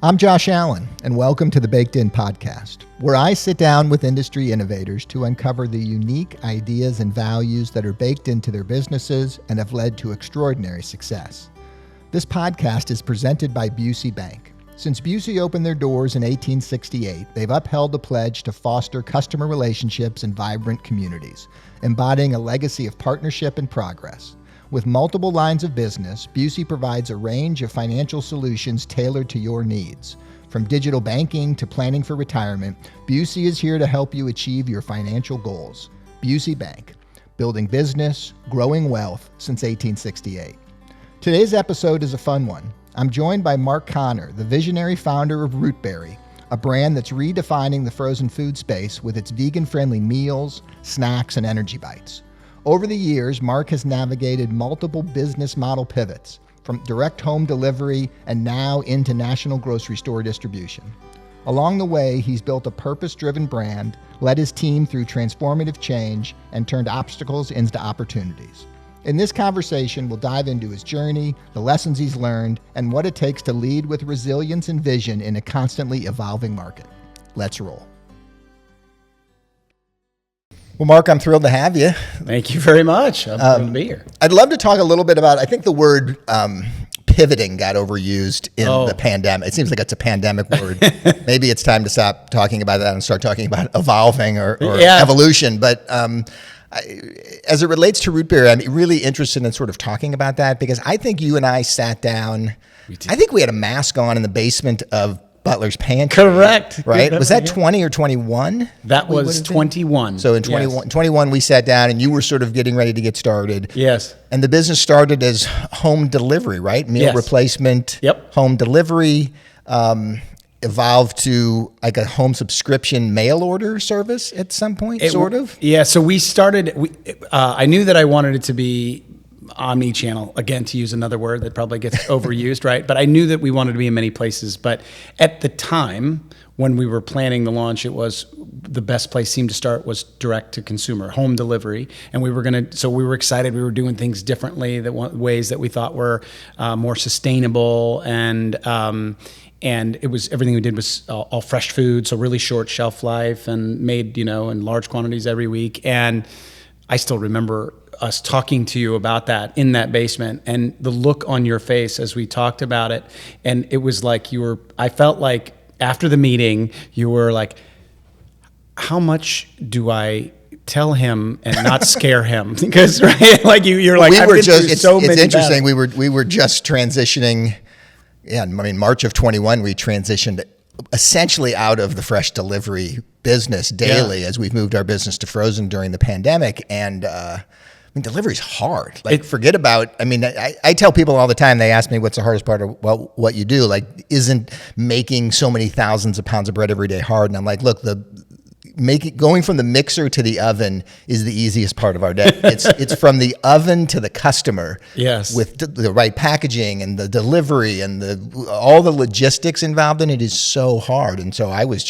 I'm Josh Allen, and welcome to the Baked In Podcast, where I sit down with industry innovators to uncover the unique ideas and values that are baked into their businesses and have led to extraordinary success. This podcast is presented by Busey Bank. Since Busey opened their doors in 1868, they've upheld the pledge to foster customer relationships and vibrant communities, embodying a legacy of partnership and progress. With multiple lines of business, Busey provides a range of financial solutions tailored to your needs. From digital banking to planning for retirement, Busey is here to help you achieve your financial goals. Busey Bank, building business, growing wealth since 1868. Today's episode is a fun one. I'm joined by Marc Connor, the visionary founder of rootberry, a brand that's redefining the frozen food space with its vegan-friendly meals, snacks, and energy bites. Over the years, Marc has navigated multiple business model pivots, from direct home delivery and now into national grocery store distribution. Along the way, he's built a purpose-driven brand, led his team through transformative change, and turned obstacles into opportunities. In this conversation, we'll dive into his journey, the lessons he's learned, and what it takes to lead with resilience and vision in a constantly evolving market. Let's roll. Well, Marc, I'm thrilled to have you. Thank you very much. I'm thrilled to be here. I'd love to talk a little bit about, I think the word pivoting got overused in the pandemic. It seems like it's a pandemic word. Maybe it's time to stop talking about that and start talking about evolving or evolution. But as it relates to rootberry, I'm really interested in sort of talking about that because I think you and I sat down, I think we had a mask on in the basement of Butler's Pantry. Correct. Right? Was that 20 or 21? That was 21. So in 21, we sat down and you were sort of getting ready to get started. Yes. And the business started as home delivery, right? Meal replacement, home delivery, evolved to like a home subscription mail order service at some point, sort of? Yeah, so we started, I knew that I wanted it to be omni-channel, again, to use another word that probably gets overused, right? But I knew that we wanted to be in many places. But at the time, when we were planning the launch, it was the best place seemed to start was direct to consumer, home delivery. And we were excited. We were doing things differently, ways that we thought were more sustainable. And it was, everything we did was all fresh food, so really short shelf life and made, in large quantities every week. And I still remember us talking to you about that in that basement and the look on your face as we talked about it. And it was like I felt like after the meeting, you were like, how much do I tell him and not scare him? Because, right, like you're like, it's interesting. We were just transitioning. Yeah, I mean, March of 21, we transitioned essentially out of the fresh delivery business daily as we've moved our business to frozen during the pandemic. And delivery's hard. Like, forget about, I tell people all the time, they ask me what's the hardest part of what you do? Like, isn't making so many thousands of pounds of bread every day hard? And I'm like, look, going from the mixer to the oven is the easiest part of our day. It's from the oven to the customer. Yes. With the right packaging and the delivery and all the logistics involved in it is so hard. And so I was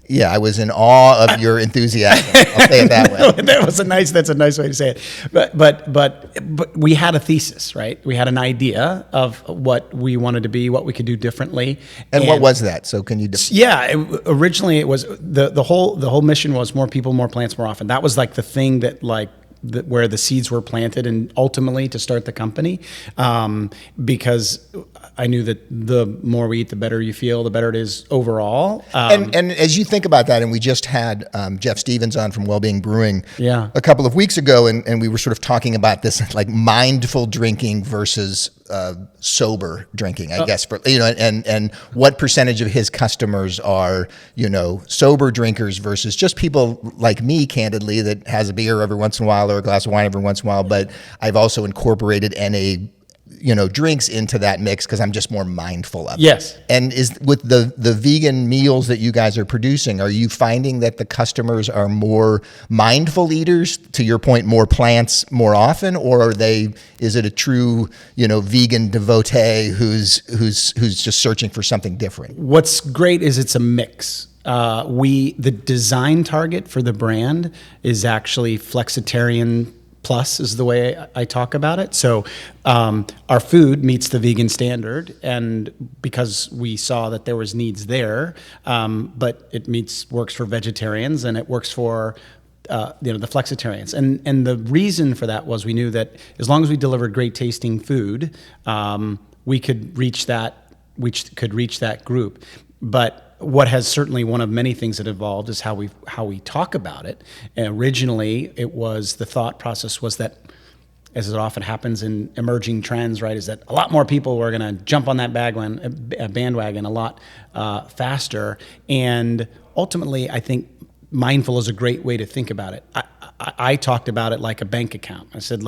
I was in awe of your enthusiasm. I'll say it that way. That's a nice way to say it. But we had a thesis, right? We had an idea of what we wanted to be, what we could do differently. And what was that? So can you? Originally it was the whole mission was more people, more plants, more often. That was like the thing that where the seeds were planted and ultimately to start the company, because I knew that the more we eat, the better you feel, the better it is overall. And as you think about that, and we just had Jeff Stevens on from Wellbeing Brewing a couple of weeks ago, and we were sort of talking about this like mindful drinking versus sober drinking, I guess, for and what percentage of his customers are sober drinkers versus just people like me, candidly, that has a beer every once in a while or a glass of wine every once in a while. But I've also incorporated NA drinks into that mix because I'm just more mindful of it. Yes. And is with the vegan meals that you guys are producing, are you finding that the customers are more mindful eaters, to your point, more plants more often, or is it a true, vegan devotee who's just searching for something different? What's great is it's a mix. The design target for the brand is actually flexitarian plus is the way I talk about it. So our food meets the vegan standard, and because we saw that there was needs there, but it works for vegetarians and it works for the flexitarians. And the reason for that was we knew that as long as we delivered great tasting food, we could reach that group. But what has certainly one of many things that evolved is how we talk about it. And originally, the thought process was that, as it often happens in emerging trends, right, is that a lot more people were going to jump on that bandwagon a lot faster. And ultimately, I think mindful is a great way to think about it. I talked about it like a bank account. I said,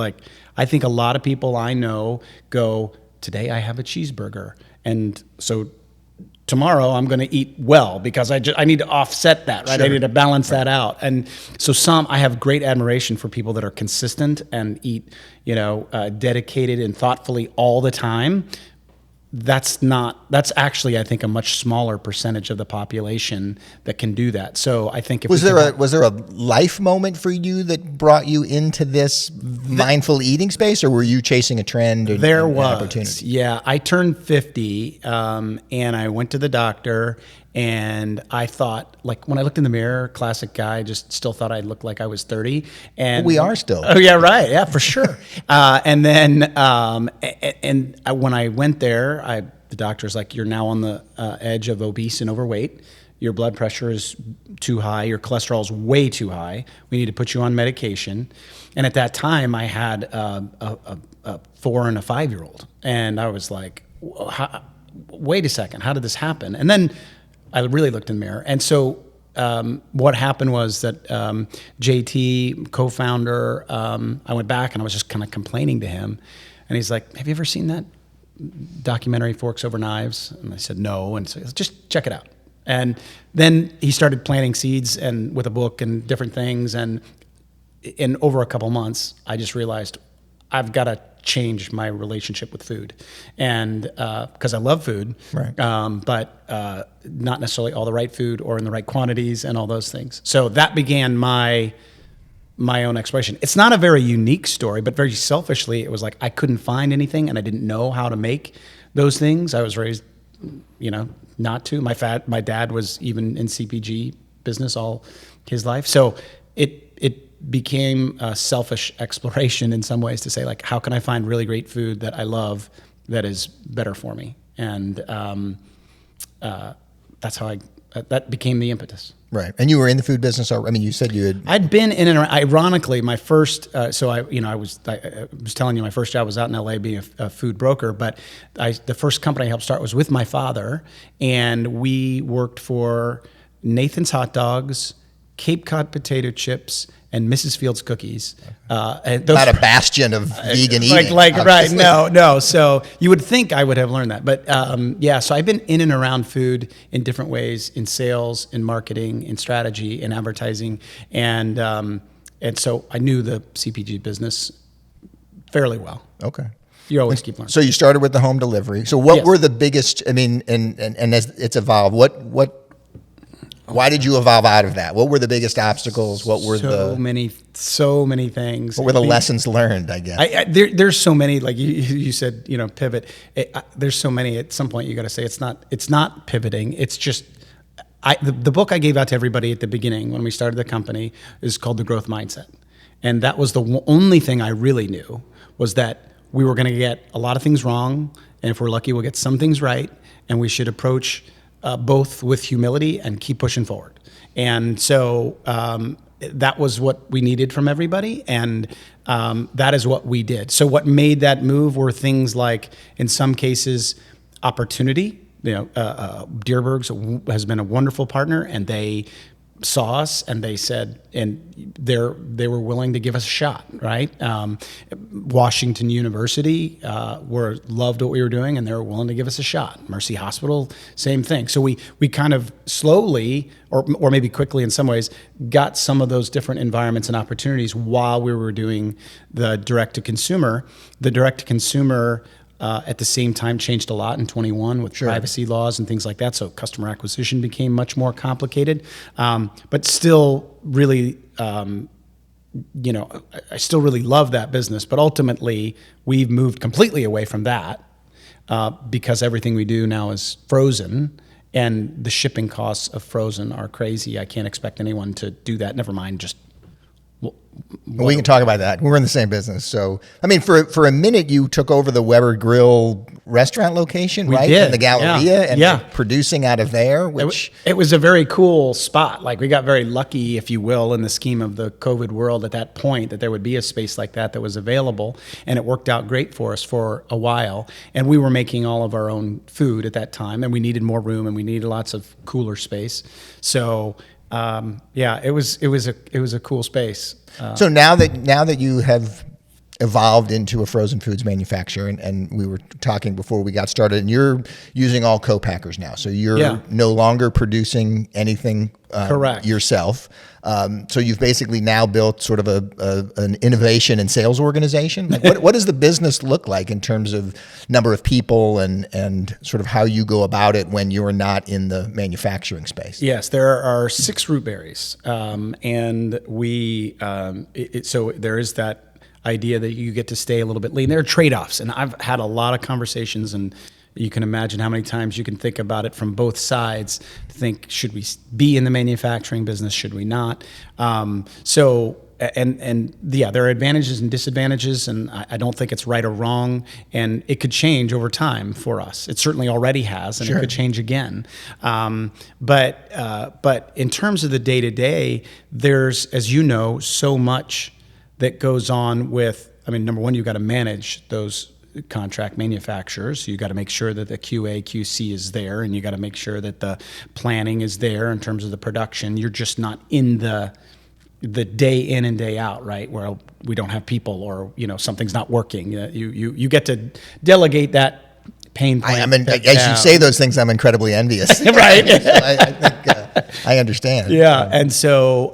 I think a lot of people I know go, today I have a cheeseburger, and so tomorrow I'm going to eat well because I need to offset that, right? Sure. I need to balance that out. And so I have great admiration for people that are consistent and eat, dedicated and thoughtfully all the time. That's actually, I think, a much smaller percentage of the population that can do that. So I think was there a life moment for you that brought you into this mindful eating space, or were you chasing a trend? There was opportunity? Yeah, I turned 50, and I went to the doctor, and I thought, when I looked in the mirror, classic guy, just still thought I looked like I was 30. And we are still. Oh yeah, right. Yeah, for sure. And then, when I went there, the doctor's like, you're now on the edge of obese and overweight. Your blood pressure is too high. Your cholesterol is way too high. We need to put you on medication. And at that time, I had a 4 and a 5-year-old, and I was like, wait a second, how did this happen? And then I really looked in the mirror. And so what happened was that JT, co-founder, I went back and I was just kind of complaining to him. And he's like, have you ever seen that documentary, Forks Over Knives? And I said, no. And so just check it out. And then he started planting seeds and with a book and different things. And in over a couple months, I just realized I've got to change my relationship with food, and because I love food, right. But not necessarily all the right food or in the right quantities and all those things. So that began my own exploration. It's not a very unique story, but very selfishly, it was like I couldn't find anything, and I didn't know how to make those things. I was raised, not to. My dad was even in CPG business all his life, so it became a selfish exploration in some ways to say, how can I find really great food that I love that is better for me? And that's how that became the impetus. Right. And you were in the food business. You said you had. I'd been in and around, ironically, my first, I was telling you my first job was out in LA being a food broker, but the first company I helped start was with my father, and we worked for Nathan's Hot Dogs, Cape Cod potato chips, and Mrs. Fields cookies. And those, not a bastion of vegan eating. Right, no. So you would think I would have learned that. But so I've been in and around food in different ways, in sales, in marketing, in strategy, in advertising. And so I knew the CPG business fairly well. Okay. You always keep learning. So you started with the home delivery. So what Yes. were the biggest, and as it's evolved, why did you evolve out of that? What were the biggest obstacles? What were so many things? What were the lessons learned, I guess? There's so many, like you said, pivot. There's so many. At some point, you got to say it's not pivoting. It's just the book I gave out to everybody at the beginning when we started the company is called The Growth Mindset, and that was the only thing I really knew was that we were going to get a lot of things wrong, and if we're lucky, we'll get some things right, and we should approach both with humility and keep pushing forward. And so that was what we needed from everybody, and that is what we did. So what made that move were things like, in some cases, opportunity. Dierberg's has been a wonderful partner, and they saw us and they said, and they were willing to give us a shot, right? Washington University loved what we were doing, and they were willing to give us a shot. Mercy Hospital, same thing. So we kind of slowly, or maybe quickly in some ways, got some of those different environments and opportunities while we were doing the direct-to-consumer. The direct-to-consumer at the same time changed a lot in 21 with privacy laws and things like that. So customer acquisition became much more complicated, but still really I still really love that business, but ultimately we've moved completely away from that because everything we do now is frozen, and the shipping costs of frozen are crazy. I can't expect anyone to do that. Never mind just. We can talk about that. We're in the same business. So, I mean, for a minute, you took over the Weber Grill restaurant location, We right? did. In the Galleria, and Yeah. like producing out of there, which... It was a very cool spot. Like, we got very lucky, if you will, in the scheme of the COVID world at that point, that there would be a space like that was available, and it worked out great for us for a while. And we were making all of our own food at that time, and we needed more room, and we needed lots of cooler space. So, it was a cool space. So now that you have evolved into a frozen foods manufacturer, and we were talking before we got started, and you're using all co-packers now. So you're no longer producing anything Correct. yourself. So you've basically now built sort of an innovation and sales organization. Like what does the business look like in terms of number of people and sort of how you go about it when you're not in the manufacturing space? Yes, there are 6 root berries, and we so there is that idea that you get to stay a little bit lean. There are trade-offs, and I've had a lot of conversations, and you can imagine how many times you can think about it from both sides. Think, should we be in the manufacturing business? Should we not? There are advantages and disadvantages, and I don't think it's right or wrong, and it could change over time for us. It certainly already has, and Sure. It could change again. But in terms of the day-to-day, there's, as you know, so much that goes on with, number one, you've got to manage those contract manufacturers. You got to make sure that the QA, QC is there, and you got to make sure that the planning is there in terms of the production. You're just not in the day in and day out, right? Where we don't have people, or something's not working. You get to delegate that pain point. As you say those things, I'm incredibly envious. Right. So I think I understand. Yeah, and so.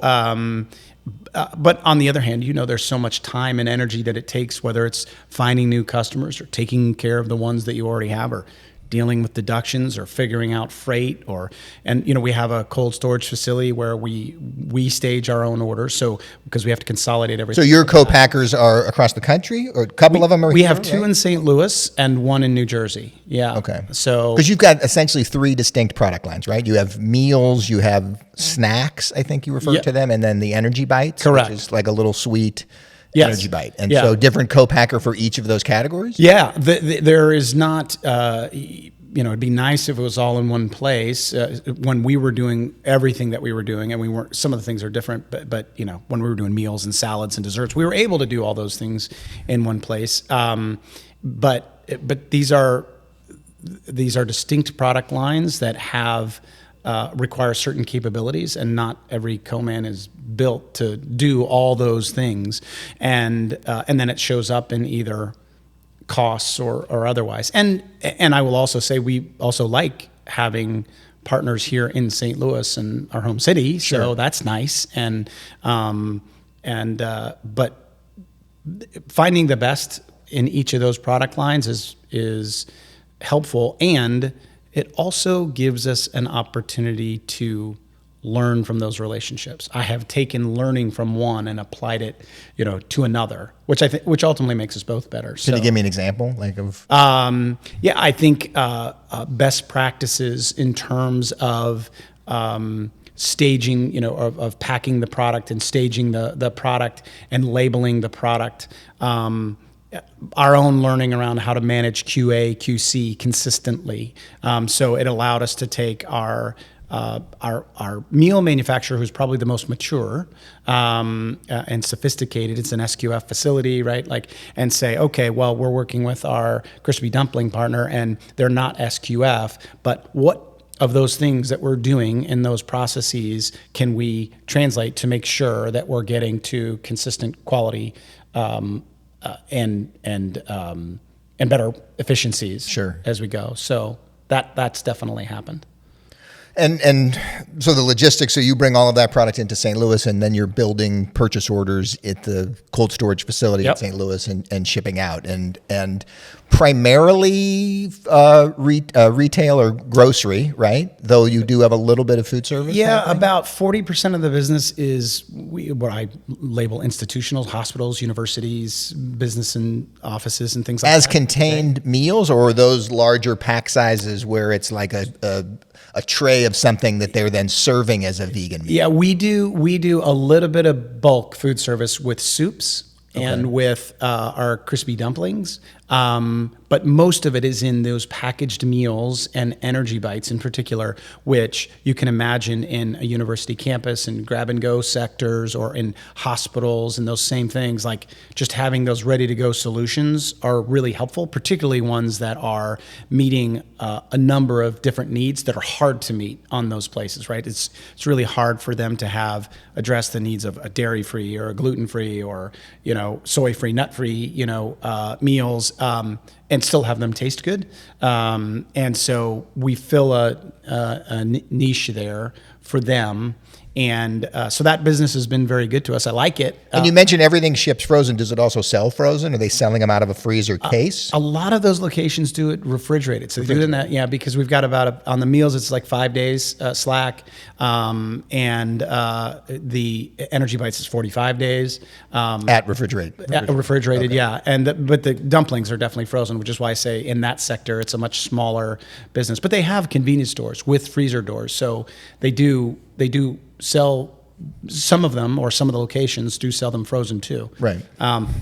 But on the other hand, there's so much time and energy that it takes, whether it's finding new customers or taking care of the ones that you already have, or dealing with deductions or figuring out freight, and we have a cold storage facility where we stage our own orders, so because we have to consolidate everything. So your co-packers are across the country, or a couple of them are we here, have 2 right? in St. Louis and 1 in New Jersey. Yeah. Okay. So because you've got essentially 3 distinct product lines, right? You have meals, you have snacks, I think you refer to them, and then the energy bites, Correct. which is like a little sweet Yes. energy bite. And Yeah. so different co-packer for each of those categories? Yeah, there is not. It'd be nice if it was all in one place. When we were doing everything that we were doing, and we weren't. Some of the things are different, but when we were doing meals and salads and desserts, we were able to do all those things in one place. But these are distinct product lines that have. Require certain capabilities, and not every co-man is built to do all those things, and then it shows up in either costs or otherwise. And I will also say we also like having partners here in St. Louis and our home city, so Sure. that's nice. But finding the best in each of those product lines is helpful, and it also gives us an opportunity to learn from those relationships. I have taken learning from one and applied it, to another, which ultimately makes us both better. Can you give me an example, like of? I think best practices in terms of staging, of packing the product and staging the product and labeling the product. Our own learning around how to manage QA, QC consistently. So it allowed us to take our meal manufacturer, who's probably the most mature and sophisticated. It's an SQF facility, right? And say, okay, well, we're working with our crispy dumpling partner, and they're not SQF, but what of those things that we're doing in those processes can we translate to make sure that we're getting to consistent quality and better efficiencies Sure. as we go. So that's definitely happened. And so the logistics, so you bring all of that product into St. Louis, and then you're building purchase orders at the cold storage facility at St. Louis and shipping out. And primarily retail or grocery, right? Though you do have a little bit of food service. Yeah, about 40% of the business is what I label institutional, hospitals, universities, business and offices and things like that. As contained meals, or are those larger pack sizes where it's like a tray of something that they're then serving as a vegan meal? Yeah, we do a little bit of bulk food service with soups and with our crispy dumplings. But most of it is in those packaged meals and energy bites in particular, which you can imagine in a university campus and grab and go sectors or in hospitals and those same things. Like just having those ready to go solutions are really helpful, particularly ones that are meeting a number of different needs that are hard to meet on those places, right? It's really hard for them to address the needs of a dairy-free or a gluten-free or, soy-free, nut-free, meals. And still have them taste good. And so we fill a niche there for them. And so that business has been very good to us. I like it. And you mentioned everything ships frozen. Does it also sell frozen? Are they selling them out of a freezer case? A lot of those locations do it refrigerated. So they do it in that, because we've got on the meals, it's like 5 days slack. And the Energy Bites is 45 days. At refrigerated. Refrigerated, yeah. But the dumplings are definitely frozen, which is why I say in that sector, it's a much smaller business. But they have convenience stores with freezer doors. So they do sell some of them, or some of the locations do sell them frozen too. Right.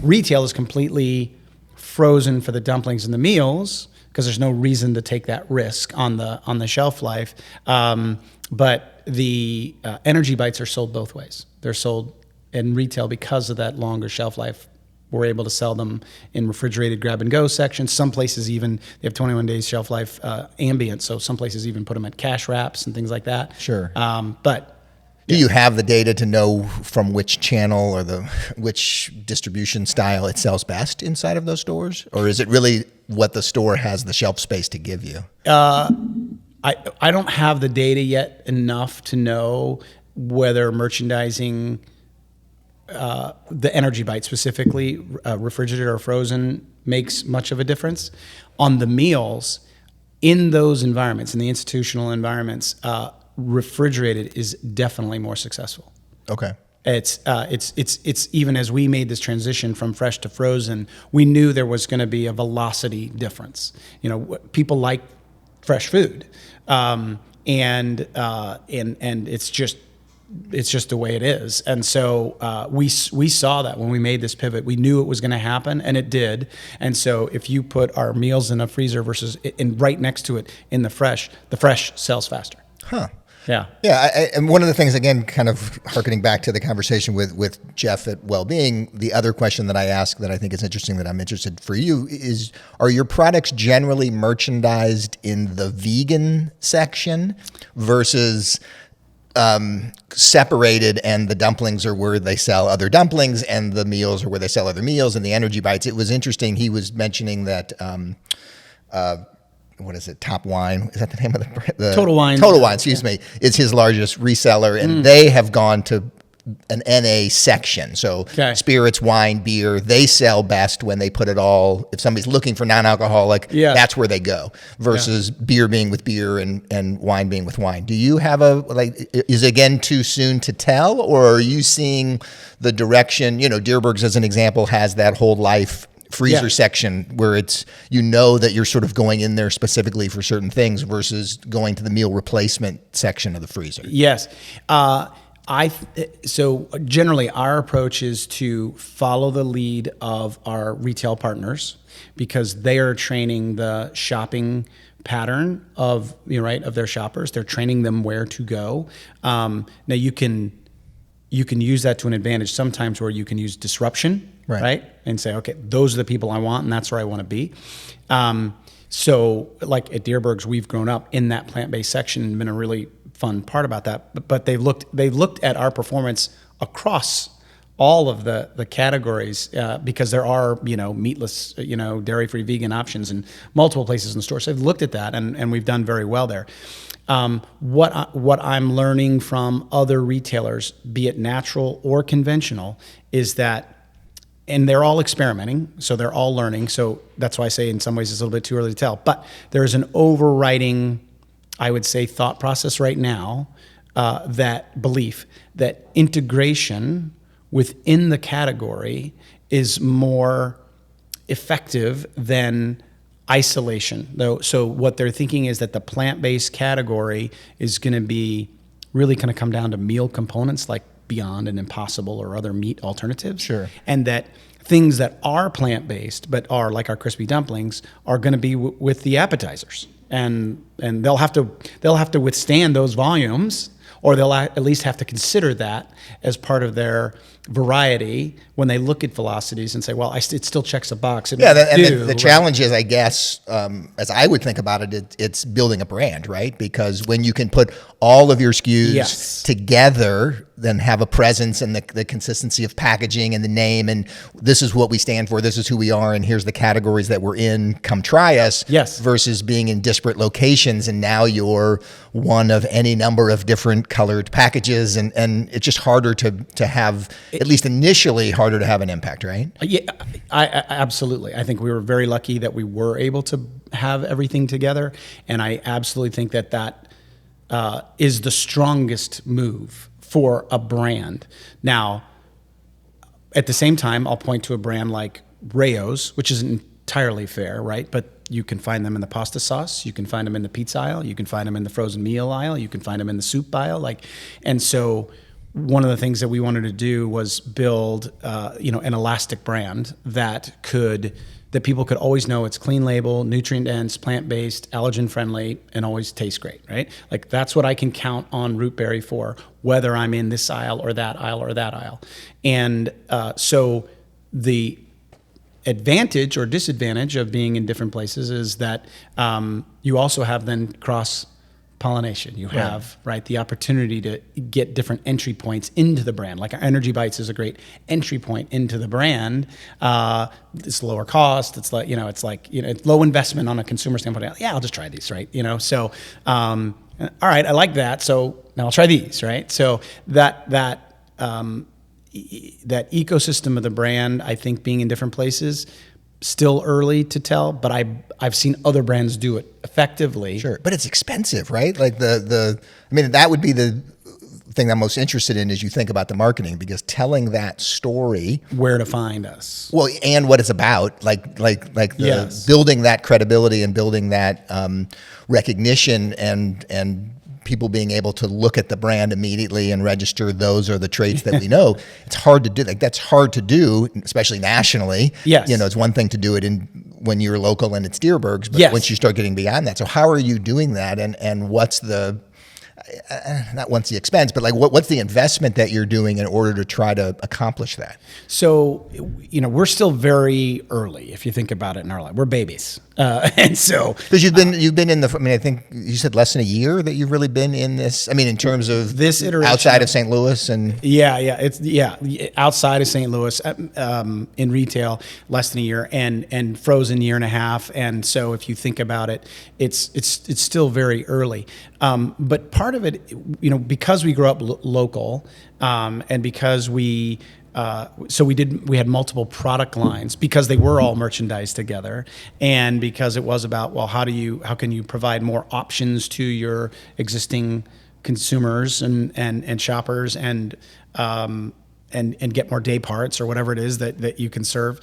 Retail is completely frozen for the dumplings and the meals because there's no reason to take that risk on the shelf life. But the Energy Bites are sold both ways. They're sold in retail because of that longer shelf life. We're able to sell them in refrigerated grab-and-go sections. Some places even, they have 21 days shelf life ambient, so some places even put them at cash wraps and things like that. Sure. Do you have the data to know from which channel or which distribution style it sells best inside of those stores? Or is it really what the store has the shelf space to give you? I don't have the data yet enough to know whether merchandising the Energy Bite specifically, refrigerated or frozen, makes much of a difference. On the meals, in those environments, in the institutional environments, refrigerated is definitely more successful. Okay. It's even as we made this transition from fresh to frozen, we knew there was going to be a velocity difference. People like fresh food, and it's just the way it is. And so we saw that when we made this pivot. We knew it was going to happen, and it did. And so if you put our meals in a freezer versus right next to it in the fresh sells faster. Huh. Yeah. Yeah. And one of the things, again, kind of hearkening back to the conversation with Jeff at Wellbeing, the other question that I ask that I think is interesting, that I'm interested for you, is, are your products generally merchandised in the vegan section versus separated, and the dumplings are where they sell other dumplings and the meals are where they sell other meals, and the Energy Bites? It was interesting. He was mentioning that, what is it? Top Wine. Is that the name of the Total Wine? Total Wine, excuse me, is his largest reseller, and they have gone to an NA section. So spirits, wine, beer, they sell best when they put it all. If somebody's looking for non-alcoholic, that's where they go, versus beer being with beer and wine being with wine. Do you have is it again too soon to tell, or are you seeing the direction? Deerberg's, as an example, has that whole life freezer section where it's, that you're sort of going in there specifically for certain things versus going to the meal replacement section of the freezer. Yes. So generally our approach is to follow the lead of our retail partners, because they are training the shopping pattern of their shoppers. They're training them where to go. Now you can use that to an advantage sometimes, where you can use disruption, right? And say, okay, those are the people I want, and that's where I want to be. So like at Deerberg's, we've grown up in that plant-based section and been a really fun part about that. But they looked at our performance across all of the categories, because there are, meatless, dairy-free vegan options in multiple places in the store. So they've looked at that, and we've done very well there. What I'm learning from other retailers, be it natural or conventional, is that, and they're all experimenting, so they're all learning. So that's why I say in some ways it's a little bit too early to tell. But there's an overriding, I would say, thought process right now, that belief that integration within the category is more effective than isolation. Though, so what they're thinking is that the plant-based category is going to be really going to come down to meal components like Beyond and Impossible or other meat alternatives. Sure. And that things that are plant-based but are like our crispy dumplings are going to be with the appetizers, and they'll have to withstand those volumes, or they'll at least have to consider that as part of their variety when they look at velocities and say, well, it still checks a box. The challenge is, I guess, as I would think about it, it's building a brand, right? Because when you can put all of your SKUs together, then have a presence and the consistency of packaging and the name, and this is what we stand for, this is who we are, and here's the categories that we're in, come try us, versus being in disparate locations, and now you're one of any number of different colored packages, and it's just harder to have, at least initially, harder to have an impact, right? Yeah, I absolutely. I think we were very lucky that we were able to have everything together, and I absolutely think that is the strongest move for a brand. Now, at the same time, I'll point to a brand like Rayo's, which isn't entirely fair, right? But you can find them in the pasta sauce, you can find them in the pizza aisle, you can find them in the frozen meal aisle, you can find them in the soup aisle, and so one of the things that we wanted to do was build, an elastic brand that people could always know it's clean label, nutrient dense, plant-based, allergen friendly, and always tastes great, right? Like that's what I can count on rootberry for, whether I'm in this aisle or that aisle or that aisle. And so the advantage or disadvantage of being in different places is that you also have then cross pollination. You have the opportunity to get different entry points into the brand. Like our Energy Bites is a great entry point into the brand. It's lower cost. It's like it's low investment on a consumer standpoint. Yeah, I'll just try these, right? So all right, I like that. So now I'll try these, right? So that ecosystem of the brand, I think, being in different places, still early to tell, but I've seen other brands do it effectively. Sure, but it's expensive, right? Like that would be the thing I'm most interested in as you think about the marketing, because telling that story, where to find us, well, and what it's about, building that credibility and building that recognition and people being able to look at the brand immediately and register those are the traits that we know. It's hard to do. Like that's hard to do, especially nationally. Yes. It's one thing to do it when you're local and it's Deerberg's, but once you start getting beyond that. So how are you doing that? And what's the, not what's the expense, but like what's the investment that you're doing in order to try to accomplish that? So, we're still very early if you think about it in our life. We're babies. And so, because you've been in I think you said less than a year that you've really been in this. In terms of this iteration outside of St. Louis and outside of St. Louis in retail, less than a year, and frozen year and a half. And so, if you think about it, it's still very early. But part of it, because we grew up local, and because we had multiple product lines because they were all merchandised together, and because it was about, well, how can you provide more options to your existing consumers and shoppers and get more day parts or whatever it is that you can serve.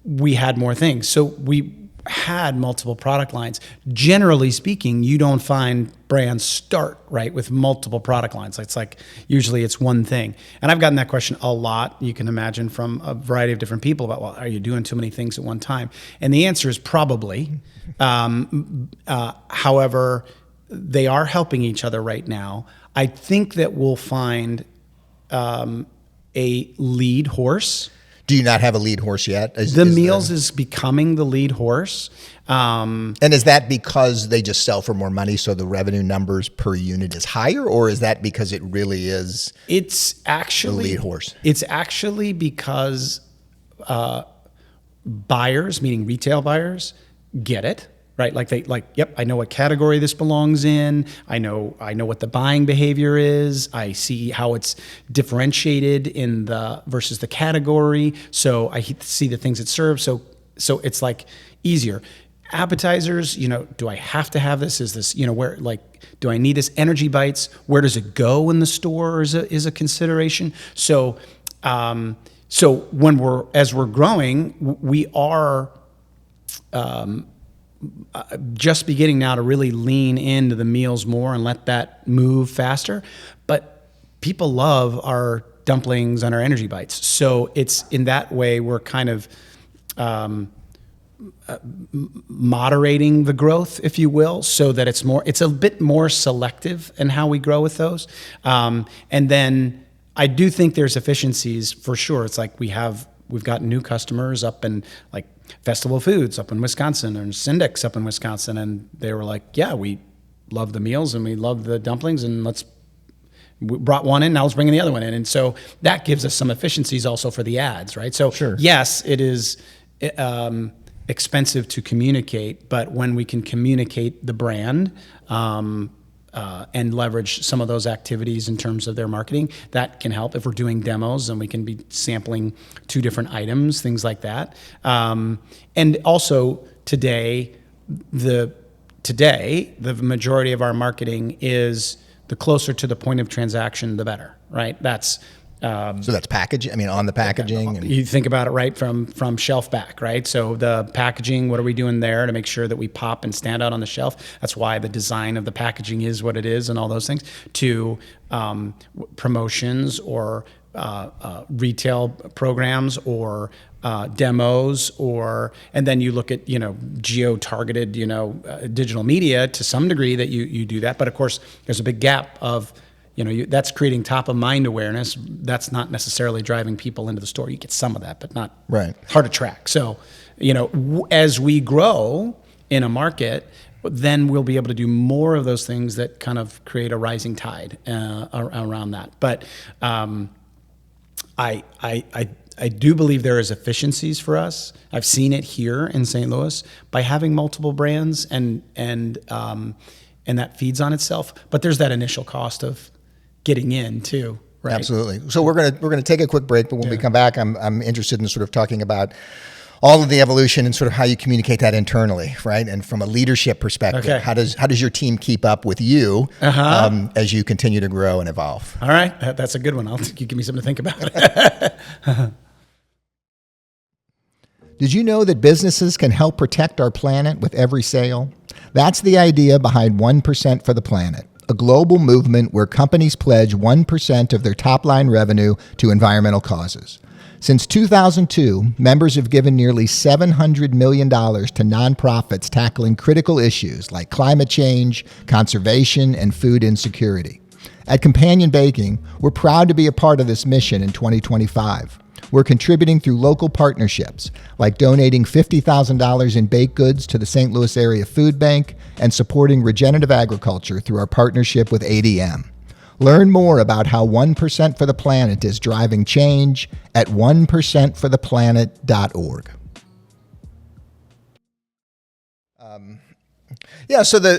We had more things, so we had multiple product lines. Generally speaking, you don't find brands start with multiple product lines. It's like usually it's one thing. And I've gotten that question a lot, you can imagine, from a variety of different people about, well, are you doing too many things at one time? And the answer is probably. However, they are helping each other right now. I think that we'll find a lead horse. Do you not have a lead horse yet? Meals is becoming the lead horse. And is that because they just sell for more money, so the revenue numbers per unit is higher, or is that because it really is it's actually the lead horse? It's actually because buyers, meaning retail buyers, get it. right? Yep, I know what category this belongs in. I know what the buying behavior is. I see how it's differentiated versus the category. So I see the things it serves. So it's like easier. Appetizers, do I have to have this? Is this, where, do I need this? Energy bites, where does it go in the store is a consideration. So as we're growing, we are just beginning now to really lean into the meals more and let that move faster. But people love our dumplings and our energy bites. So it's in that way we're kind of moderating the growth, if you will, so that it's a bit more selective in how we grow with those. And then I do think there's efficiencies for sure. It's like we've got new customers up in like Festival Foods up in Wisconsin and Syndics up in Wisconsin. And they were like, yeah, we love the meals and we love the dumplings, and we brought one in, now let's bring the other one in. And so that gives us some efficiencies also for the ads, right? So sure. Yes, it is expensive to communicate, but when we can communicate the brand and leverage some of those activities in terms of their marketing, that can help. If we're doing demos and we can be sampling 2 different items, things like that. And also today, the majority of our marketing is the closer to the point of transaction, the better, right? So that's packaging. I mean, on the packaging. You think about it, right, from shelf back, right? So the packaging, what are we doing there to make sure that we pop and stand out on the shelf? That's why the design of the packaging is what it is and all those things. To promotions or retail programs or demos, and then you look at geo-targeted digital media to some degree that you do that. But of course, there's a big gap of that's creating top of mind awareness. That's not necessarily driving people into the store. You get some of that, but not right. Hard to track. So, as we grow in a market, then we'll be able to do more of those things that kind of create a rising tide around that. But I do believe there is efficiencies for us. I've seen it here in St. Louis by having multiple brands, and that feeds on itself. But there's that initial cost of getting in too, right? Absolutely. So we're gonna take a quick break, but when we come back, I'm interested in sort of talking about all of the evolution and sort of how you communicate that internally, right? And from a leadership perspective, okay. how does your team keep up with you as you continue to grow and evolve? All right, that's a good one. You give me something to think about. Did you know that businesses can help protect our planet with every sale? That's the idea behind 1% for the Planet, a global movement where companies pledge 1% of their top-line revenue to environmental causes. Since 2002, members have given nearly $700 million to nonprofits tackling critical issues like climate change, conservation, and food insecurity. At Companion Baking, we're proud to be a part of this mission in 2025. We're contributing through local partnerships, like donating $50,000 in baked goods to the St. Louis Area Food Bank and supporting regenerative agriculture through our partnership with ADM. Learn more about how 1% for the Planet is driving change at 1%fortheplanet.org. So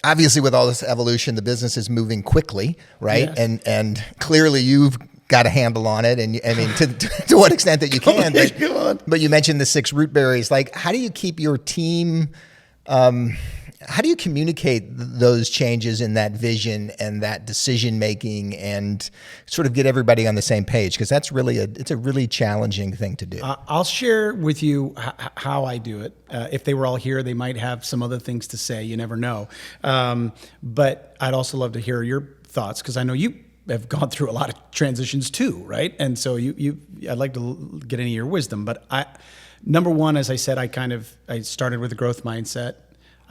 obviously with all this evolution, the business is moving quickly, right? Yes. And clearly you've got a handle on it, and I mean to what extent that you can. But you mentioned the 6 root berries. Like, how do you keep your team? How do you communicate those changes in that vision and that decision making, and sort of get everybody on the same page? Because that's it's a really challenging thing to do. I'll share with you how I do it. If they were all here, they might have some other things to say. You never know. But I'd also love to hear your thoughts, because I know you have gone through a lot of transitions too, right? And so I'd like to get any of your wisdom. But number one, as I said, I started with a growth mindset.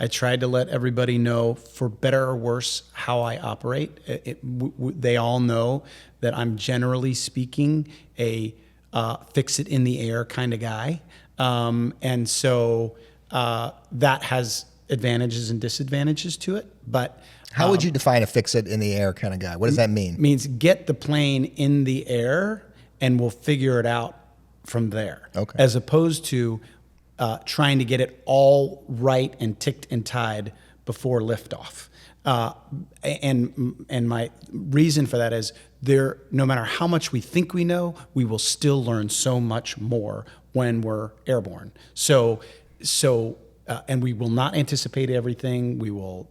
I tried to let everybody know, for better or worse, how I operate. They all know that I'm, generally speaking, a fix it in the air kind of guy. And so that has advantages and disadvantages to it. But how would you define a fix it in the air kind of guy? What does that mean? Means get the plane in the air and we'll figure it out from there. Okay. As opposed to trying to get it all right and ticked and tied before liftoff. And my reason for that is no matter how much we think we know, we will still learn so much more when we're airborne. So and we will not anticipate everything. We will,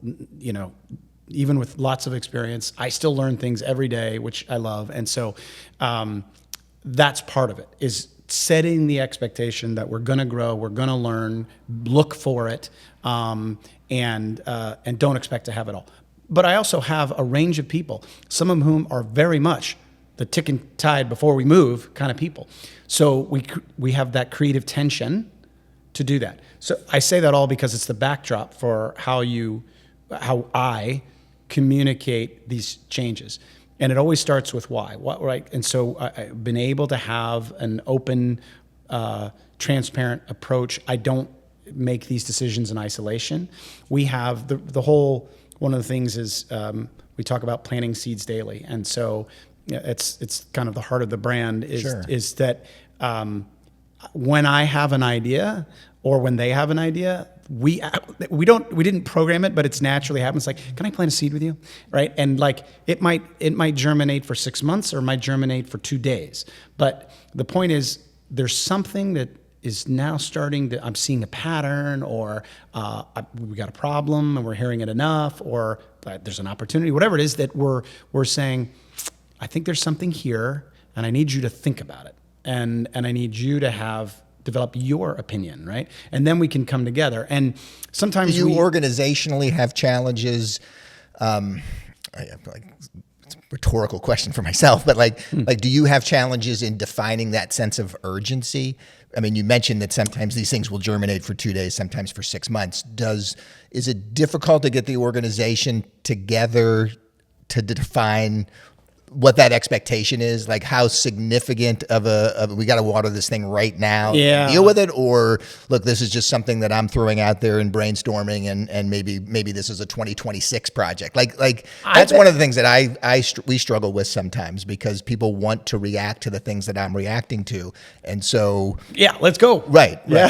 even with lots of experience, I still learn things every day, which I love. And so that's part of it, is setting the expectation that we're going to grow, we're going to learn, look for it, and don't expect to have it all. But I also have a range of people, some of whom are very much the tick and tide before we move kind of people. So we have that creative tension to do that. So I say that all because it's the backdrop for how I communicate these changes. And it always starts with why, right? And so I've been able to have an open, transparent approach. I don't make these decisions in isolation. We have the whole, one of the things is we talk about planting seeds daily. And so it's kind of the heart of the brand is that when I have an idea or when they have an idea, we didn't program it, but it's naturally happens. Like, can I plant a seed with you, right? And like it might germinate for 6 months or it might germinate for 2 days. But the point is, there's something that is now starting to. I'm seeing a pattern, or we got a problem and we're hearing it enough, or there's an opportunity, whatever it is that we're saying. I think there's something here, and I need you to think about it, and I need you to develop your opinion, right? And then we can come together. And sometimes do you organizationally have challenges? It's a rhetorical question for myself, but like, do you have challenges in defining that sense of urgency? I mean, you mentioned that sometimes these things will germinate for 2 days, sometimes for 6 months. Is it difficult to get the organization together to define what that expectation is? Like, how significant of we got to water this thing right now and deal with it? Or look, this is just something that I'm throwing out there and brainstorming, and maybe this is a 2026 project. Like that's one of the things that we struggle with sometimes, because people want to react to the things that I'm reacting to. And so, let's go. Right. Yeah.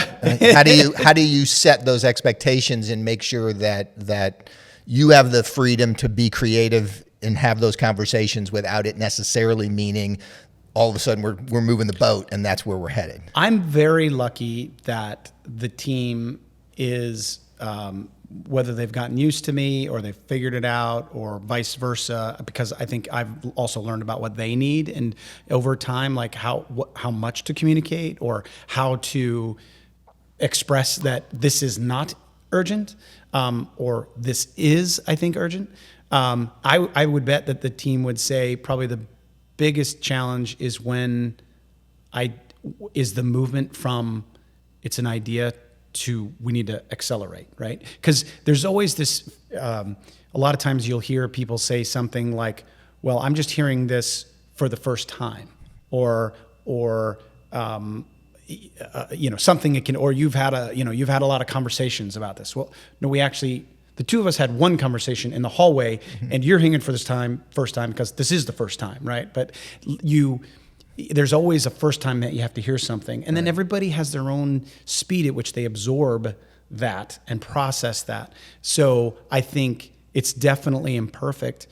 How do you set those expectations and make sure that you have the freedom to be creative and have those conversations without it necessarily meaning all of a sudden we're moving the boat and that's where we're headed? I'm very lucky that the team is, whether they've gotten used to me or they've figured it out or vice versa, because I think I've also learned about what they need, and over time, like how much to communicate or how to express that this is not urgent, or this is, I think, urgent. I would bet that the team would say probably the biggest challenge is is the movement from it's an idea to we need to accelerate, right? Because there's always this, a lot of times you'll hear people say something like, well, I'm just hearing this for the first time, or something it can, or you've had a lot of conversations about this. Well, no, the two of us had one conversation in the hallway, and you're hearing it for first time because this is the first time, right? But there's always a first time that you have to hear something, and then everybody has their own speed at which they absorb that and process that. So I think it's definitely imperfect,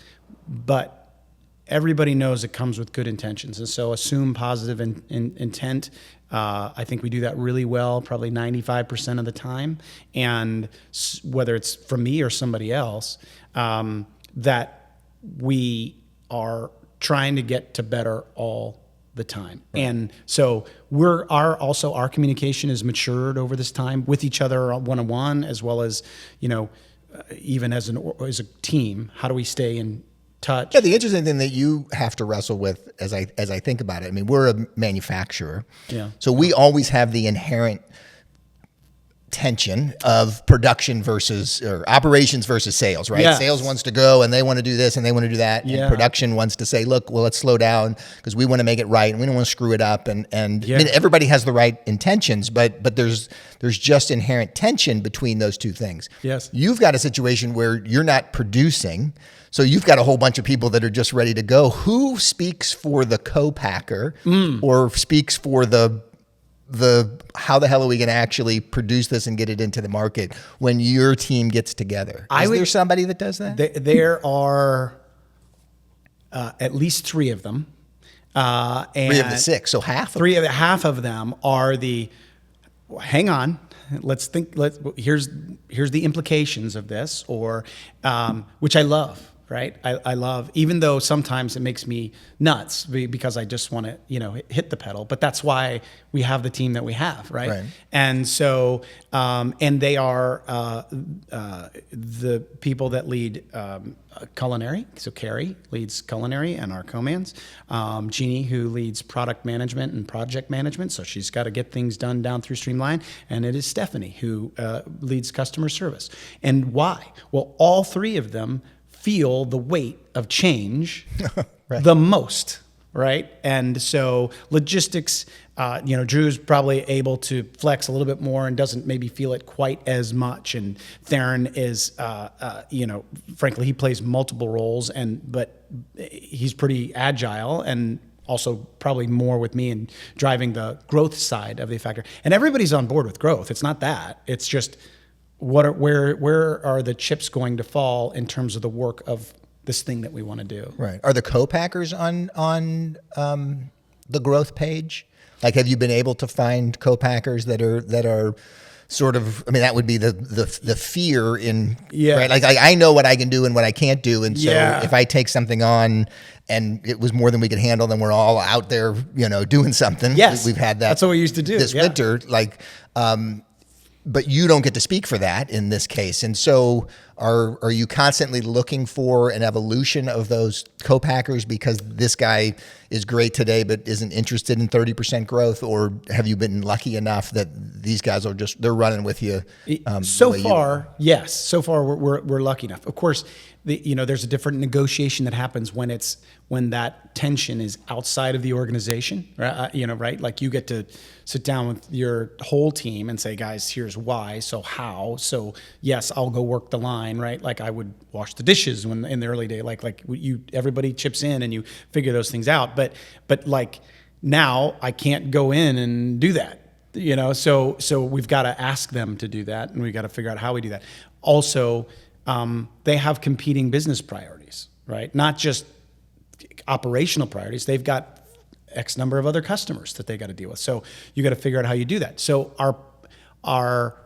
but everybody knows it comes with good intentions, and so assume positive intent. I think we do that really well, probably 95% of the time. And whether it's from me or somebody else, that we are trying to get to better all the time. Right. And so our communication has matured over this time with each other one-on-one, as well as, even as a team. How do we stay in touch? Yeah, the interesting thing that you have to wrestle with, as I think about it, I mean, we're a manufacturer, so we always have the inherent tension of production or operations versus sales, right? Yes. Sales wants to go and they want to do this and they want to do that, and production wants to say, look, well, let's slow down because we want to make it right and we don't want to screw it up. And I mean, everybody has the right intentions, but there's just inherent tension between those two things. Yes, you've got a situation where you're not producing. So you've got a whole bunch of people that are just ready to go. Who speaks for the co-packer or speaks for the how the hell are we going to actually produce this and get it into the market when your team gets together? Is there somebody that does that? There are at least three of them. And 3 of the 6, so half of half of them are hang on, let's think, here's the implications of this, or which I love. Right. I love, even though sometimes it makes me nuts because I just want to, hit the pedal, but that's why we have the team that we have. Right. And so, and they are the people that lead culinary. So Carrie leads culinary and our co-mans. Jeannie, who leads product management and project management. So she's got to get things done down through Streamline. And it is Stephanie, who leads customer service. And why? Well, all three of them feel the weight of change the most, right? And so logistics, Drew's probably able to flex a little bit more and doesn't maybe feel it quite as much. And Theron is, frankly, he plays multiple roles, but he's pretty agile and also probably more with me in driving the growth side of the factor. And everybody's on board with growth. It's not that. It's just, where are the chips going to fall in terms of the work of this thing that we want to do? Right. Are the co-packers on the growth page? Like, have you been able to find co-packers that are sort of? I mean, that would be the fear in. Yeah. Right. Like I know what I can do and what I can't do, and so if I take something on and it was more than we could handle, then we're all out there, doing something. Yes. We've had that. That's what we used to do this winter. Like. But you don't get to speak for that in this case. And so are you constantly looking for an evolution of those co-packers because this guy is great today but isn't interested in 30% growth? Or have you been lucky enough that these guys are they're running with you? So far, yes. So far, we're lucky enough. Of course, there's a different negotiation that happens when that tension is outside of the organization, right? Right? Like you get to sit down with your whole team and say, guys, here's why. So how? So yes, I'll go work the line, right? Like I would wash the dishes in the early day, everybody chips in and you figure those things out. But like now I can't go in and do that. So we've got to ask them to do that, and we've got to figure out how we do that. Also, they have competing business priorities, right? Not just operational priorities. They've got X number of other customers that they got to deal with. So you got to figure out how you do that. So our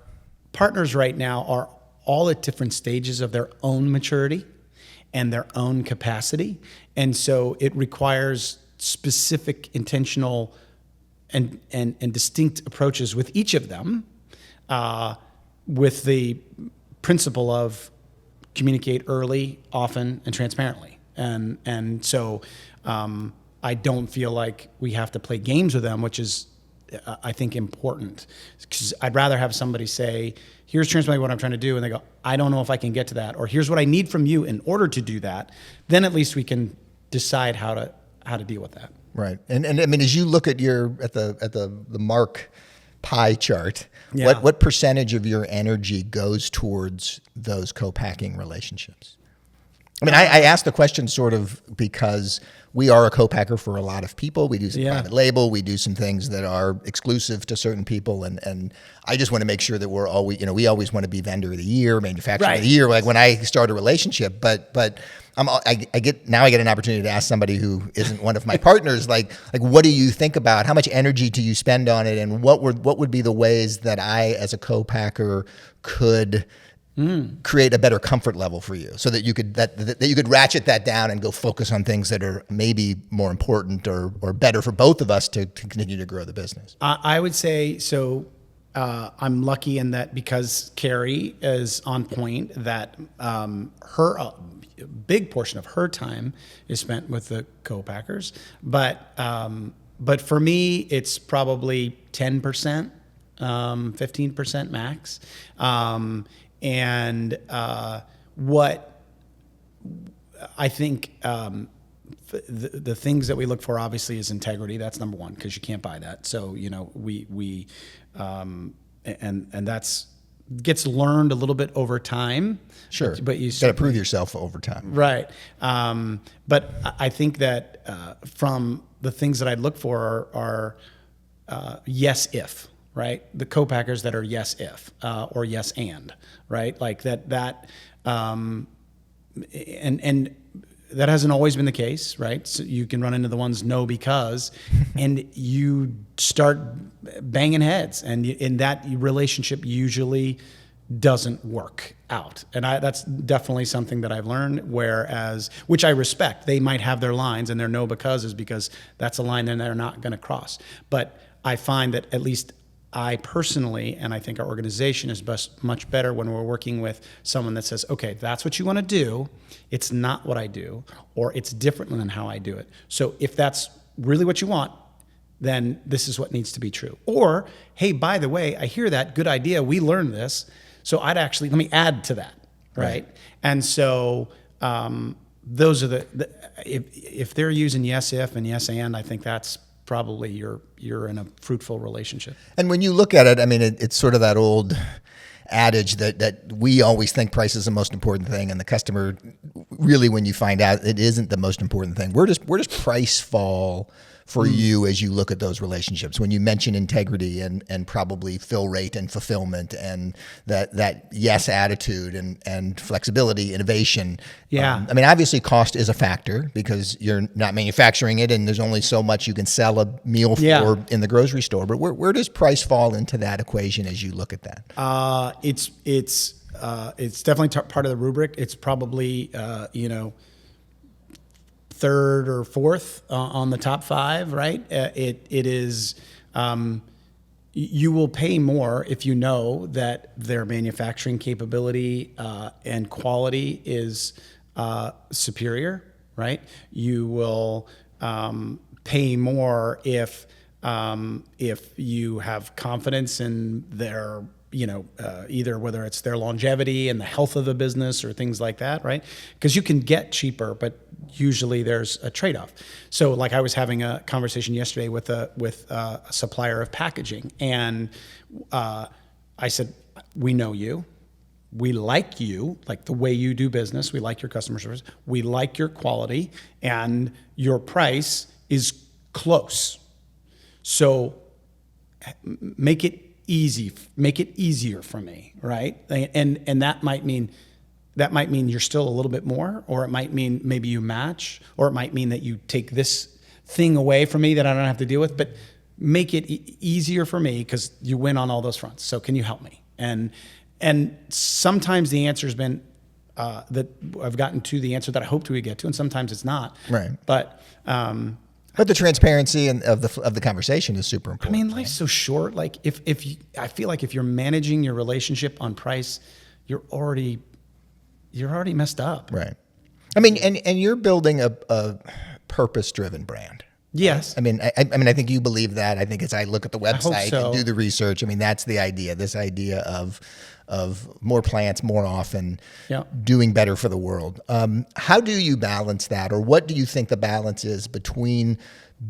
partners right now are all at different stages of their own maturity and their own capacity. And so it requires specific, intentional, and distinct approaches with each of them, with the principle of communicate early, often, and transparently. And so I don't feel like we have to play games with them, which is, I think, important. Because I'd rather have somebody say, here's transparently what I'm trying to do, and they go, I don't know if I can get to that, or here's what I need from you in order to do that. Then at least we can decide how to deal with that. Right. And I mean, as you look at the Marc pie chart, what percentage of your energy goes towards those co-packing relationships? I mean, I asked the question sort of because we are a co-packer for a lot of people. We do some private label. We do some things that are exclusive to certain people. And I just want to make sure that we're always, we always want to be vendor of the year, manufacturer of the year, like when I start a relationship. But I get an opportunity to ask somebody who isn't one of my partners, like what do you think about, how much energy do you spend on it? And what would be the ways that I, as a co-packer, could create a better comfort level for you, so that you could ratchet that down and go focus on things that are maybe more important or better for both of us to continue to grow the business? I would say so. I'm lucky in that because Carrie is on point, that her big portion of her time is spent with the co-packers. But for me, it's probably 10%, 15% max. And what I think the things that we look for obviously is integrity. That's number one, because you can't buy that. So we and that's gets learned a little bit over time. Sure, but you got to prove yourself over time, right? But I think that from the things that I'd look for are yes if, right? The co-packers that are yes if or yes and, right? Like and that hasn't always been the case, right? So you can run into the ones no because, and you start banging heads, and that relationship usually doesn't work out. And that's definitely something that I've learned, which I respect. They might have their lines, and their no because is because that's a line that they're not going to cross. But I find that at least I personally, and I think our organization is much better when we're working with someone that says, okay, that's what you want to do. It's not what I do, or it's different than how I do it. So if that's really what you want, then this is what needs to be true. Or, hey, by the way, I hear that, good idea. We learned this. So let me add to that. Right. And so, those are if they're using yes, if and yes, and I think that's probably you're in a fruitful relationship. And when you look at it, I mean, it's sort of that old adage that we always think price is the most important thing, and the customer really, when you find out it isn't the most important thing, where does price fall for you as you look at those relationships? When you mention integrity and probably fill rate and fulfillment and that yes attitude and flexibility, innovation. Yeah. I mean, obviously cost is a factor because you're not manufacturing it and there's only so much you can sell a meal for in the grocery store. But where does price fall into that equation as you look at that? It's definitely part of the rubric. It's probably, third or fourth on the top five, right? It is, you will pay more if you know that their manufacturing capability and quality is superior, right? You will pay more if you have confidence in their either whether it's their longevity and the health of the business or things like that, right? Because you can get cheaper, but usually there's a trade-off. So like I was having a conversation yesterday with a supplier of packaging, and I said, we know you. We like you, like the way you do business. We like your customer service. We like your quality, and your price is close. So make it easier for me, right? And that might mean you're still a little bit more, or it might mean maybe you match, or it might mean that you take this thing away from me that I don't have to deal with, but make it easier for me because you win on all those fronts. So can you help me? And sometimes the answer has been that I've gotten to the answer that I hoped we would get to, and sometimes it's not. Right. But the transparency of the conversation is super important. I mean, life's so short. Like I feel like if you're managing your relationship on price, you're already messed up. Right. I mean, and you're building a purpose-driven brand. Yes. I mean, I think you believe that. I think as I look at the website and do the research, I mean, that's the idea. This idea of more plants more often, doing better for the world. How do you balance that, or what do you think the balance is between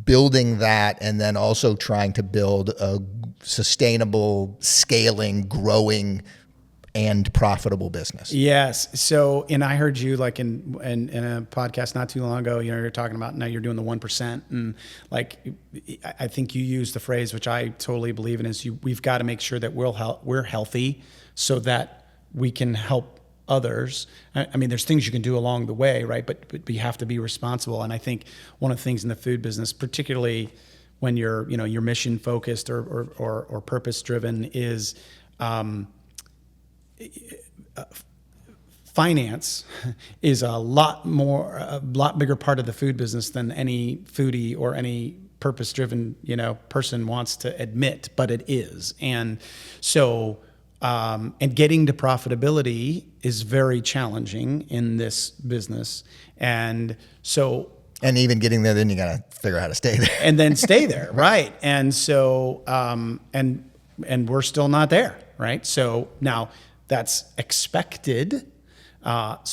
building that and then also trying to build a sustainable, scaling, growing, and profitable business? Yes. So, and I heard you like in a podcast not too long ago, you're talking about now you're doing the 1%, and like, I think you used the phrase, which I totally believe in, is we've got to make sure that we're healthy so that we can help others. I mean, there's things you can do along the way, right? But you have to be responsible. And I think one of the things in the food business, particularly when you're mission focused or purpose driven, is finance is a lot bigger part of the food business than any foodie or any purpose-driven, person wants to admit, but it is. And so, and getting to profitability is very challenging in this business. And so, and even getting there, then you got to figure out how to stay there. And then stay there, right? And so, and we're still not there, right? So now that's expected. But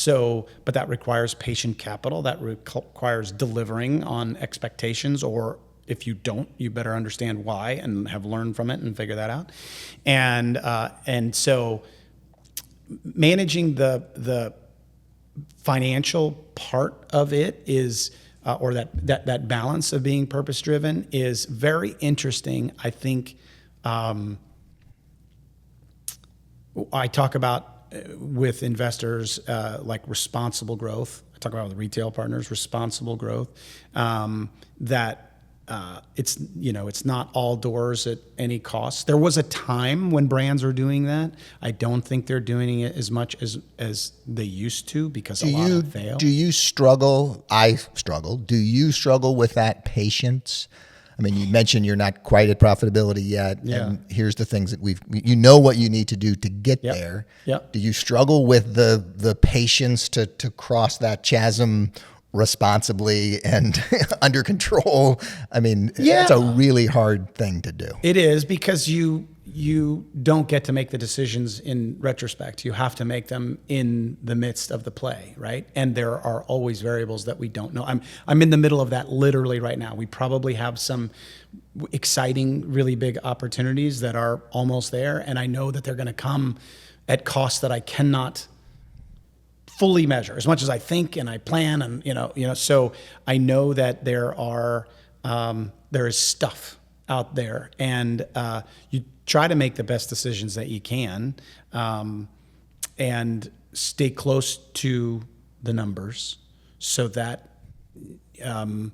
that requires patient capital. That requires delivering on expectations, or if you don't, you better understand why and have learned from it and figure that out. And so managing the financial part of it is or that balance of being purpose driven is very interesting. I think I talk about with investors like responsible growth. I talk about with retail partners, responsible growth. That it's not all doors at any cost. There was a time when brands were doing that. I don't think they're doing it as much as they used to because a lot have failed. Do you struggle? I struggle. Do you struggle with that patience? I mean, you mentioned you're not quite at profitability yet, and here's the things that you know what you need to do to get there. Yep. Do you struggle with the patience to cross that chasm responsibly and under control? I mean, it's a really hard thing to do. It is, because you don't get to make the decisions in retrospect. You have to make them in the midst of the play, right? And there are always variables that we don't know. I'm in the middle of that literally right now. We probably have some exciting, really big opportunities that are almost there, and I know that they're going to come at costs that I cannot fully measure as much as I think and I plan, and so I know that there is stuff out there, and you try to make the best decisions that you can, and stay close to the numbers so that you're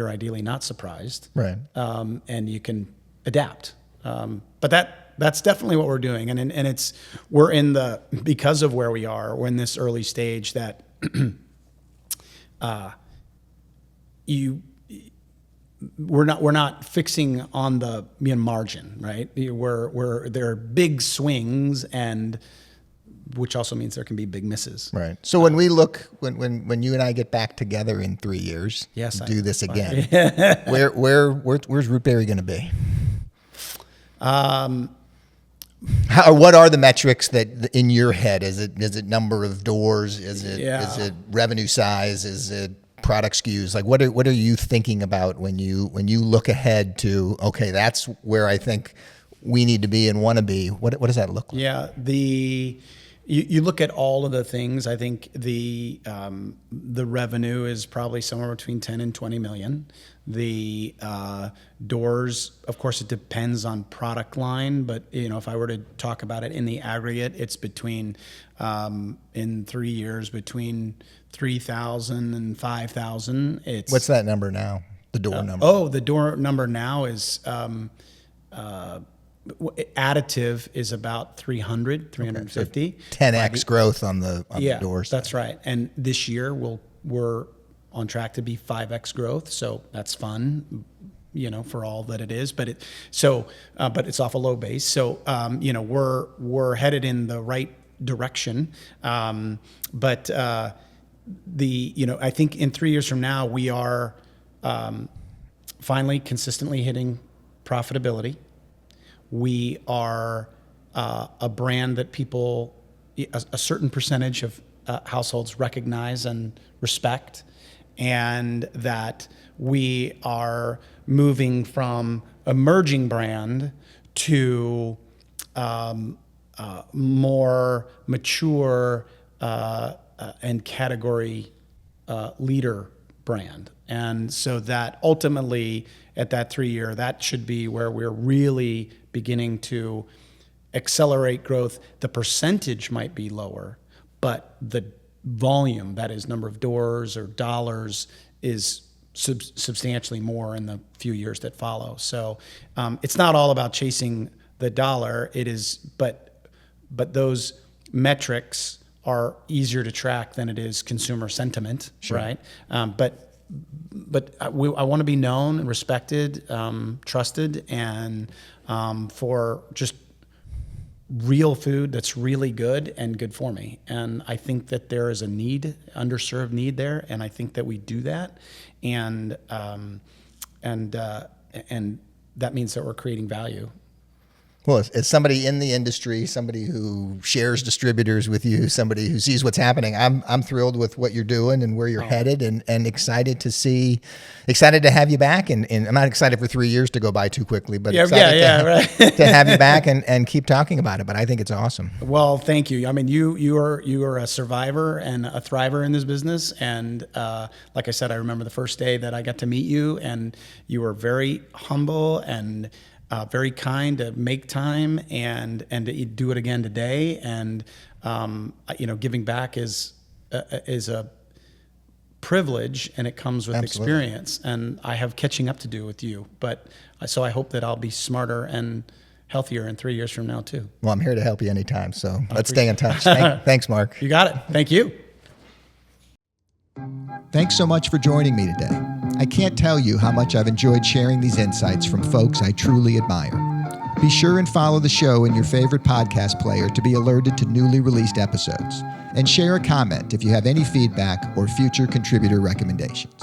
ideally not surprised, right? And you can adapt. But that's definitely what we're doing, and we're in because of where we are, we're in this early stage that we're not fixing on the margin, right? There are big swings, and which also means there can be big misses. Right. So when we look, when you and I get back together in 3 years, do this again, where's rootberry going to be? What are the metrics that in your head? Is it number of doors? Is it revenue size? Is it product SKUs? Like what are you thinking about when you look ahead to, okay, that's where I think we need to be and want to be? What does that look like? Yeah, you look at all of the things. I think the revenue is probably somewhere between 10 and 20 million. The doors, of course, it depends on product line, but if I were to talk about it in the aggregate, it's between in 3 years between 3,000 and 5,000. What's that number now? The door number. Oh, the door number now is additive is about 350. Okay, so 10x growth on the doors. That's right. And this year we're on track to be 5x growth, so that's fun, for all that it is. But but it's off a low base. So we're headed in the right direction. But I think in 3 years from now we are finally consistently hitting profitability. We are a brand that a certain percentage of households recognize and respect, and that we are moving from emerging brand to more mature and category leader brand. And so that ultimately at that 3 year, that should be where we're really beginning to accelerate growth. The percentage might be lower, but the volume, that is number of doors or dollars, is substantially more in the few years that follow. So it's not all about chasing the dollar. It is, but those metrics are easier to track than it is consumer sentiment, sure. Right? But I want to be known and respected, trusted, and for just real food that's really good and good for me. And I think that there is a underserved need there, and I think that we do that, and that means that we're creating value. Well, as somebody in the industry, somebody who shares distributors with you, somebody who sees what's happening, I'm thrilled with what you're doing and where you're headed, and excited to have you back. And I'm not excited for 3 years to go by too quickly, but excited to have you back and keep talking about it. But I think it's awesome. Well, thank you. I mean, you are a survivor and a thriver in this business. And like I said, I remember the first day that I got to meet you, and you were very humble and very kind to make time and to do it again today. And giving back is a privilege, and it comes with experience. And I have catching up to do with you. But so I hope that I'll be smarter and healthier in 3 years from now too. Well, I'm here to help you anytime. So let's stay in touch. Thanks, Marc. You got it. Thank you. Thanks so much for joining me today. I can't tell you how much I've enjoyed sharing these insights from folks I truly admire. Be sure and follow the show in your favorite podcast player to be alerted to newly released episodes. And share a comment if you have any feedback or future contributor recommendations.